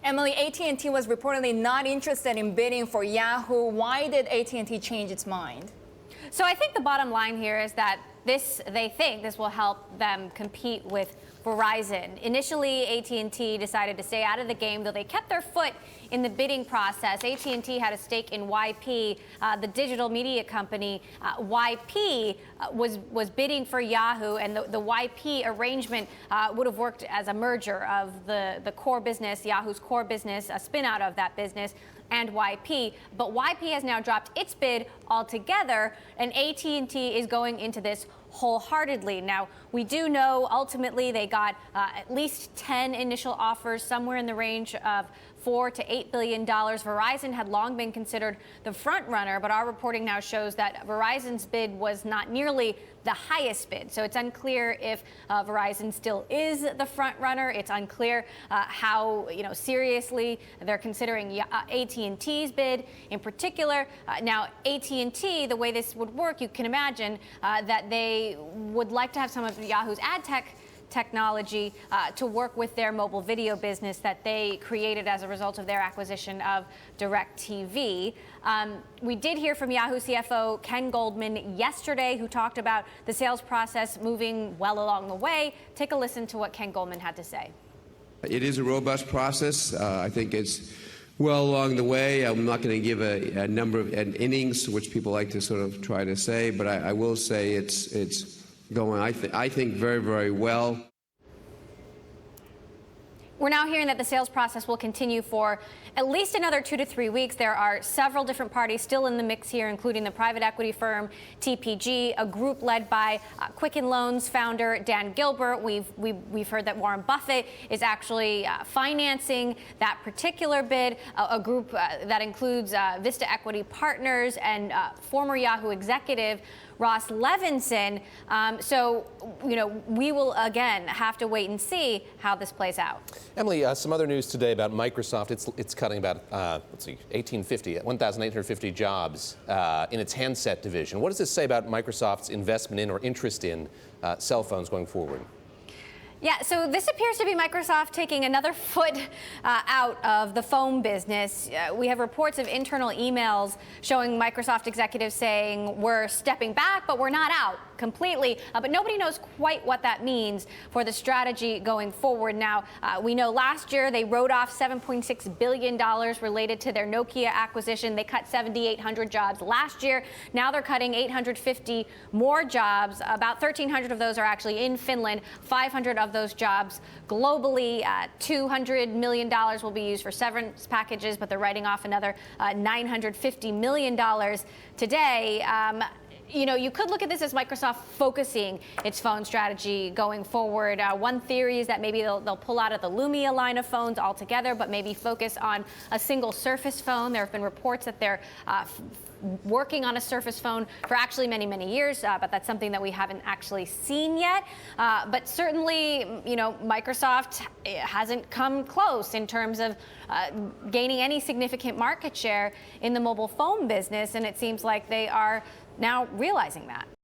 Emily, AT&T was reportedly not interested in bidding for Yahoo. Why did AT&T change its mind? So I think the bottom line here is that they think this will help them compete with Verizon. Initially, AT&T decided to stay out of the game, though they kept their foot in the bidding process. AT&T had a stake in YP, the digital media company. YP was bidding for Yahoo, and the YP arrangement would have worked as a merger of the core business, Yahoo's core business, a spin out of that business, and YP. But YP has now dropped its bid altogether, and AT&T is going into this wholeheartedly. Now, we do know ultimately they got at least 10 initial offers, somewhere in the range of $4 to $8 billion. Verizon had long been considered the front runner, but our reporting now shows that Verizon's bid was not nearly the highest bid. So it's unclear if Verizon still is the front runner. It's unclear how seriously they're considering AT&T's bid in particular. Now, AT&T, the way this would work, you can imagine that they would like to have some of Yahoo's ad tech technology to work with their mobile video business that they created as a result of their acquisition of DirecTV. We did hear from Yahoo CFO Ken Goldman yesterday, who talked about the sales process moving well along the way. Take a listen to what Ken Goldman had to say. It is a robust process. I think it's well along the way. I'm not going to give a number of innings, which people like to sort of try to say, but I will say it's going, I think, very, very well. We're now hearing that the sales process will continue for at least another 2 to 3 weeks. There are several different parties still in the mix here, including the private equity firm TPG, a group led by Quicken Loans founder Dan Gilbert. We've heard that Warren Buffett is actually financing that particular bid, a group that includes Vista Equity Partners and former Yahoo executive Ross Levinson. So, we will again have to wait and see how this plays out. Emily, some other news today about Microsoft. It's cutting about 1,850 jobs in its handset division. What does this say about Microsoft's investment in or interest in cell phones going forward? Yeah, so this appears to be Microsoft taking another foot out of the phone business. We have reports of internal emails showing Microsoft executives saying we're stepping back, but we're not out completely. But nobody knows quite what that means for the strategy going forward. Now, we know last year they wrote off $7.6 billion related to their Nokia acquisition. They cut 7,800 jobs last year. Now they're cutting 850 more jobs. About 1,300 of those are actually in Finland, 500 of those jobs globally. $200 million will be used for severance packages, but they're writing off another $950 million today. You could look at this as Microsoft focusing its phone strategy going forward. One theory is that maybe they'll pull out of the Lumia line of phones altogether, but maybe focus on a single Surface phone. There have been reports that they're working on a Surface phone for actually many, many years, but that's something that we haven't actually seen yet. But certainly, Microsoft hasn't come close in terms of gaining any significant market share in the mobile phone business, and it seems like they are now realizing that.